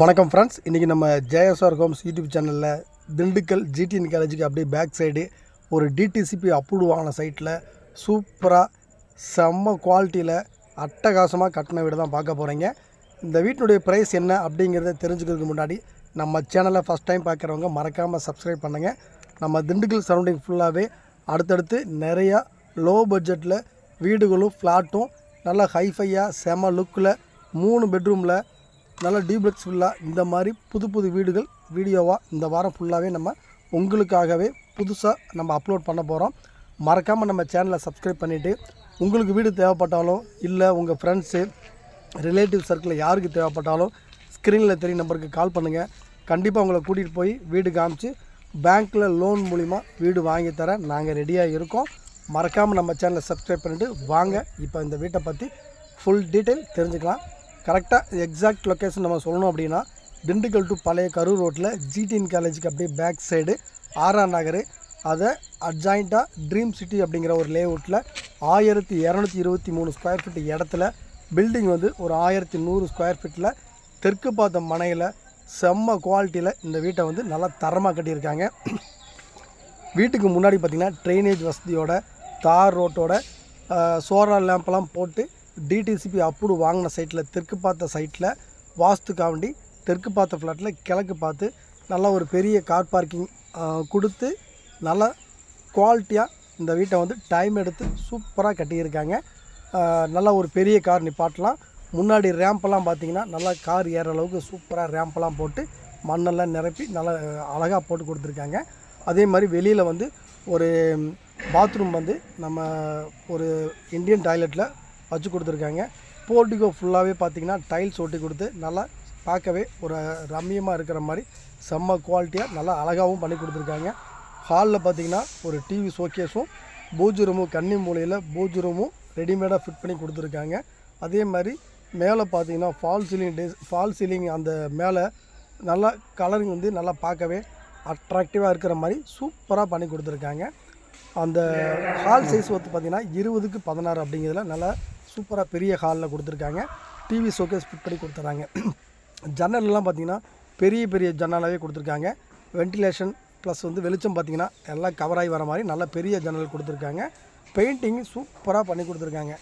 வணக்கம் ஃப்ரெண்ட்ஸ், இன்றைக்கி நம்ம ஜேஎஸ்ஆர் ஹோம்ஸ் யூடியூப் சேனலில் திண்டுக்கல் ஜிடிஎன் காலேஜுக்கு அப்படியே பேக் சைடு ஒரு டிடிசிபி அப்ரூவ் ஆன சைட்டில் சூப்பராக செம்ம குவாலிட்டியில் அட்டகாசமாக கட்டின வீடு தான் பார்க்க போகிறீங்க. இந்த வீட்டினுடைய ப்ரைஸ் என்ன அப்படிங்கிறத தெரிஞ்சுக்கிறதுக்கு முன்னாடி நம்ம சேனலை ஃபஸ்ட் டைம் பார்க்குறவங்க மறக்காமல் சப்ஸ்கிரைப் பண்ணுங்கள். நம்ம திண்டுக்கல் சரௌண்டிங் ஃபுல்லாகவே அடுத்தடுத்து நிறையா லோ பட்ஜெட்டில் வீடுகளும் ஃப்ளாட்டும் நல்லா ஹைஃபையாக செம்ம லுக்கில் 3 பெட்ரூமில் நல்லா டீப்ளெக்ஸ் ஃபுல்லாக இந்த மாதிரி புது வீடுகள் வீடியோவாக இந்த வாரம் ஃபுல்லாகவே நம்ம உங்களுக்காகவே புதுசாக நம்ம அப்லோட் பண்ண போகிறோம். மறக்காமல் நம்ம சேனலை சப்ஸ்கிரைப் பண்ணிவிட்டு உங்களுக்கு வீடு தேவைப்பட்டாலும் இல்லை உங்கள் ஃப்ரெண்ட்ஸு ரிலேட்டிவ் சர்க்கிளில் யாருக்கு தேவைப்பட்டாலும் ஸ்க்ரீனில் தெரிய நம்பருக்கு கால் பண்ணுங்கள். கண்டிப்பாக உங்களை கூட்டிகிட்டு போய் வீடு காமிச்சு பேங்க்கில் லோன் மூலிமா வீடு வாங்கி தர நாங்கள் ரெடியாக இருக்கோம். மறக்காமல் நம்ம சேனலை சப்ஸ்கிரைப் பண்ணிவிட்டு வாங்க இப்போ இந்த வீட்டை பற்றி ஃபுல் டீட்டெயில் தெரிஞ்சுக்கலாம். கரெக்டாக எக்ஸாக்ட் லொக்கேஷன் நம்ம சொல்லணும் அப்படின்னா திண்டுக்கல் டு பழைய கரூர் ரோட்டில் ஜிடிஎன் காலேஜுக்கு அப்படியே பேக் சைடு ஆர்ஆர் நகர், அதை அட்ஜாயிண்ட்டாக ட்ரீம் சிட்டி அப்படிங்கிற ஒரு லேஅவுட்டில் 1223 ஸ்கொயர் ஃபீட் இடத்துல பில்டிங் வந்து ஒரு 1100 ஸ்கொயர் ஃபீட்டில் தெற்கு பார்த்த மனையில் செம்ம குவாலிட்டியில் இந்த வீட்டை வந்து நல்லா தரமாக கட்டியிருக்காங்க. வீட்டுக்கு முன்னாடி பார்த்திங்கன்னா ட்ரைனேஜ் வசதியோட தார் ரோட்டோட சோலார் லேம்பெல்லாம் போட்டு டிடிசிபி அப்ரூவ் வாங்கின சைட்டில் தெற்கு பார்த்த சைட்டில் வாஸ்துக்காண்டி தெற்கு பார்த்த ஃப்ளாட்டில் கிழக்கு பார்த்து நல்லா ஒரு பெரிய கார் பார்க்கிங் கொடுத்து நல்லா குவாலிட்டியாக இந்த வீட்டை வந்து டைம் எடுத்து சூப்பராக கட்டியிருக்காங்க. நல்லா ஒரு பெரிய கார் நிப்பாட்டலாம். முன்னாடி ரேம்பெல்லாம் பார்த்திங்கன்னா நல்லா கார் ஏற அளவுக்கு சூப்பராக ரேம்பெல்லாம் போட்டு மண்ணெல்லாம் நிரப்பி நல்லா அழகாக போட்டு கொடுத்துருக்காங்க. அதே மாதிரி வெளியில் வந்து ஒரு பாத்ரூம் வந்து நம்ம ஒரு இந்தியன் டாய்லெட்டில் வச்சு கொடுத்துருக்காங்க. போர்ட்டிகோ ஃபுல்லாகவே பார்த்திங்கன்னா டைல்ஸ் ஒட்டி கொடுத்து நல்லா பார்க்கவே ஒரு ரம்மியமாக இருக்கிற மாதிரி செம்ம குவாலிட்டியாக நல்லா அழகாகவும் பண்ணி கொடுத்துருக்காங்க. ஹாலில் பார்த்திங்கன்னா ஒரு டிவி ஷோகேஸும் பூஜை ரூமும் கன்னி மூலையில் பூஜை ரூமும் ரெடிமேடாக ஃபிட் பண்ணி கொடுத்துருக்காங்க. அதே மாதிரி மேலே பார்த்திங்கன்னா ஃபால் சீலிங் அந்த மேலே நல்லா கலரிங் வந்து நல்லா பார்க்கவே அட்ராக்டிவாக இருக்கிற மாதிரி சூப்பராக பண்ணி கொடுத்துருக்காங்க. அந்த ஹால் சைஸ் வந்து பார்த்திங்கன்னா 20க்கு 16 அப்படிங்கிறதுல நல்லா சூப்பராக பெரிய ஹாலில் கொடுத்துருக்காங்க. டிவி ஷோகேஸ் ஃபிட் பண்ணி கொடுத்துட்றாங்க. ஜன்னல்லாம் பார்த்திங்கன்னா பெரிய ஜன்னலாகவே கொடுத்துருக்காங்க. வென்டிலேஷன் ப்ளஸ் வந்து வெளிச்சம் பார்த்திங்கன்னா எல்லாம் கவராகி வர மாதிரி நல்ல பெரிய ஜன்னல் கொடுத்துருக்காங்க. பெயிண்டிங் சூப்பராக பண்ணி கொடுத்துருக்காங்க.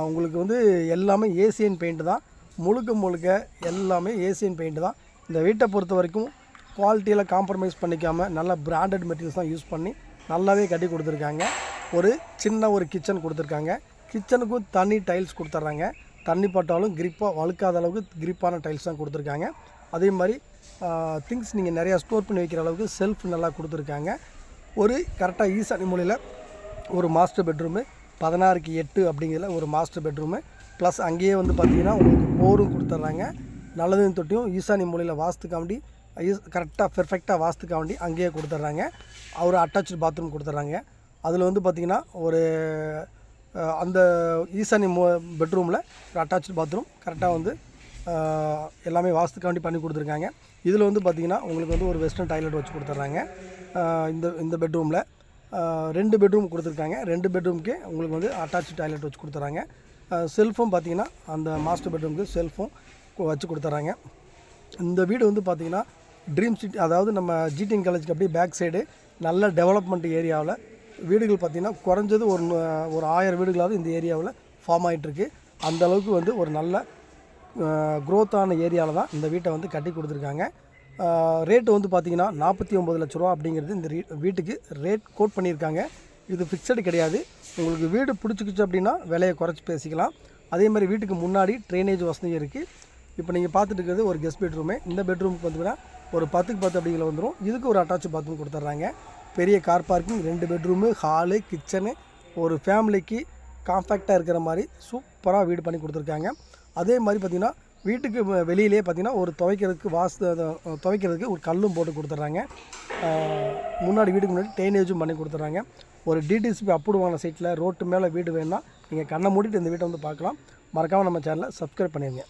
உங்களுக்கு வந்து எல்லாமே ஏசியன் பெயிண்ட் தான், முழுக்க எல்லாமே ஏசியன் பெயிண்ட் தான். இந்த வீட்டை பொறுத்த வரைக்கும் குவாலிட்டியில் காம்ப்ரமைஸ் பண்ணிக்காமல் நல்ல பிராண்டட் மெட்டீரியல்ஸ் தான் யூஸ் பண்ணி நல்லாவே கட்டி கொடுத்துருக்காங்க. சின்ன ஒரு கிச்சன் கொடுத்துருக்காங்க. கிச்சனுக்கும் தனி டைல்ஸ் கொடுத்துட்றாங்க. தண்ணி பட்டாலும் கிரிப்பாக வழுக்காத அளவுக்கு கிரிப்பான டைல்ஸ் தான் கொடுத்துருக்காங்க. அதே மாதிரி திங்ஸ் நீங்கள் நிறையா ஸ்டோர் பண்ணி வைக்கிற அளவுக்கு செல்ஃப் நல்லா கொடுத்துருக்காங்க. ஒரு கரெக்டாக ஈசானி மூலையில் ஒரு மாஸ்டர் பெட்ரூமு 16க்கு 8 அப்படிங்கிறதுல ஒரு மாஸ்டர் பெட்ரூமு ப்ளஸ் அங்கேயே வந்து பார்த்திங்கன்னா உங்களுக்கு போரும் கொடுத்துட்றாங்க. நல்லதும் தொட்டியும் ஈசானி மூலையில் வாஸ்துக்காண்டி கரெக்டாக பெர்ஃபெக்டாக வாஸ்துக்காண்டி அங்கேயே கொடுத்துட்றாங்க. ஒரு அட்டாச்சு பாத்ரூம் கொடுத்துட்றாங்க. அதில் வந்து பார்த்திங்கன்னா ஒரு அந்த ஈசானி பெட்ரூமில் ஒரு அட்டாச்சு பாத்ரூம் கரெக்டாக வந்து எல்லாமே வாஸ்துக்காண்டி பண்ணி கொடுத்துருக்காங்க. இதில் வந்து பார்த்திங்கன்னா உங்களுக்கு வந்து ஒரு வெஸ்டர்ன் டாய்லெட் வச்சு கொடுத்துட்றாங்க. இந்த பெட்ரூமில் 2 பெட்ரூம் கொடுத்துருக்காங்க. 2 பெட்ரூமுக்கே உங்களுக்கு வந்து அட்டாச்சு டாய்லெட் வச்சு கொடுத்துட்றாங்க. செல்ஃபும் பார்த்திங்கன்னா அந்த மாஸ்டர் பெட்ரூமுக்கு செல்ஃபும் வச்சு கொடுத்துட்றாங்க. இந்த வீடு வந்து பார்த்திங்கன்னா ட்ரீம் சிட்டி, அதாவது நம்ம ஜிடிஎன் காலேஜுக்கு அப்படியே பேக் சைடு நல்ல டெவலப்மெண்ட் ஏரியாவில் வீடுகள் பார்த்திங்கன்னா குறைஞ்சது ஒரு 1000 வீடுகளாவது இந்த ஏரியாவில் ஃபார்ம் ஆகிட்டுருக்கு. அந்தளவுக்கு வந்து ஒரு நல்ல க்ரோத்தான ஏரியாவில் தான் இந்த வீட்டை வந்து கட்டி கொடுத்துருக்காங்க. ரேட்டு வந்து பார்த்திங்கன்னா 49 லட்ச ரூபா அப்படிங்கிறது இந்த வீட்டுக்கு ரேட் கோட் பண்ணியிருக்காங்க. இது ஃபிக்ஸடு கிடையாது. உங்களுக்கு வீடு பிடிச்சிக்கிச்சு அப்படின்னா விலையை குறைச்சி பேசிக்கலாம். அதே மாதிரி வீட்டுக்கு முன்னாடி ட்ரைனேஜ் வசதி இருக்குது. இப்போ நீங்கள் பார்த்துட்டு இருக்கிறது ஒரு கெஸ்ட் பெட்ரூமு. இந்த பெட்ரூமுக்கு பார்த்தீங்கன்னா ஒரு 10க்கு 10 அப்படிங்கிற வந்துடும். இதுக்கு ஒரு அட்டாச் பாத்ரூம் கொடுத்துட்றாங்க. பெரிய car parking, 2 bedroom, hall, kitchen, ஒரு ஃபேமிலிக்கு காம்பேக்டாக இருக்கிற மாதிரி சூப்பராக வீடு பண்ணி கொடுத்துருக்காங்க. அதே மாதிரி பார்த்திங்கன்னா வீட்டுக்கு வெளியிலே பார்த்திங்கன்னா ஒரு துவைக்கிறதுக்கு ஒரு கல்லும் போட்டு கொடுத்துட்றாங்க. முன்னாடி வீட்டுக்கு முன்னாடி ட்ரைனேஜும் பண்ணி கொடுத்துட்றாங்க. ஒரு டிடிசிபி அப்ரூவ் ஆன சைட்டில் ரோட்டு மேலே வீடு வேணும்னா நீங்கள் கண்ணை மூடிட்டு இந்த வீட்டை வந்து பார்க்கலாம். மறக்காமல் நம்ம சேனலை சப்ஸ்கிரைப் பண்ணிடுங்க.